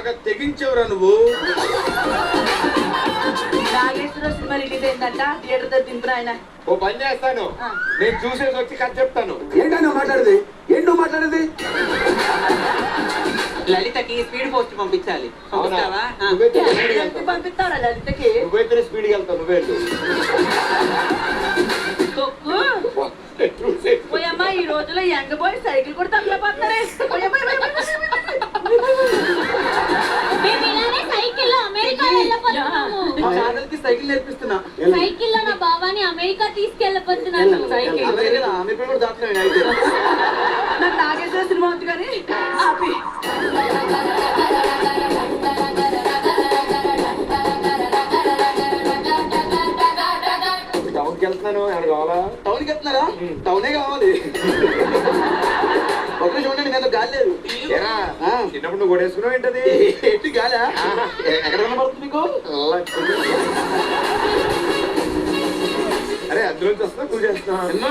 బాగా తెగించేవరా నువ్వు. Nageswara cinema release అయిందంట, థియేటర్ దగ్గర దింపురా ఆయన. ఓ పని చేస్తాను, నేను చూసేసి వచ్చి కథ చెప్తాను. ఏంటన్నా మాట్లాడేది? ఏంటి నువ్వు మాట్లాడేది? లలితకి స్పీడ్ పోస్ట్ పంపించాలి. అవునా? పంపిస్తావా? నువ్వైతే speed గా ఎంత వెళ్తావు. పంపిస్తారా లలితకి? నువ్వైతే స్పీడ్గా వెళ్తావు, నువ్వే వెళ్ళు. తొక్కు పోయమ్మా, ఈ రోజులో యంగ్ బాయ్ సైకిల్ కూడా తగ్గలేకపోతున్నారే. మేము ఇలానే సైకిల్లో అమెరికా వెళ్ళిపోతున్నాము. ఛానల్ కి సైకిల్ నేర్పిస్తున్నా. సైకిల్లో నా బావాని అమెరికా తీసుకెళ్ళిపోతున్నాను. సైకిల్ అమెరికా కూడా దాటుతున్నాను అయితే. నాకు నాగేశ్వర సినిమా ఉంది కానీ ఆపి. టౌన్కి వెళ్తున్నాను, ఎక్కడ కావాలా? టౌన్కి వెళ్తున్నారా? టౌనే కావాలి. ఒకటే చూడండి, నేను గాలి లేదు. ఏరా, చిన్నప్పుడు నువ్వు కొడేసుకున్నావు ఏంటది? ఏంటి గాలా? ఎక్కడ కనబడుతుంది మీకు? అరే అందులోంచి వస్తున్నా, పూజ చేస్తున్నా. ఎన్నో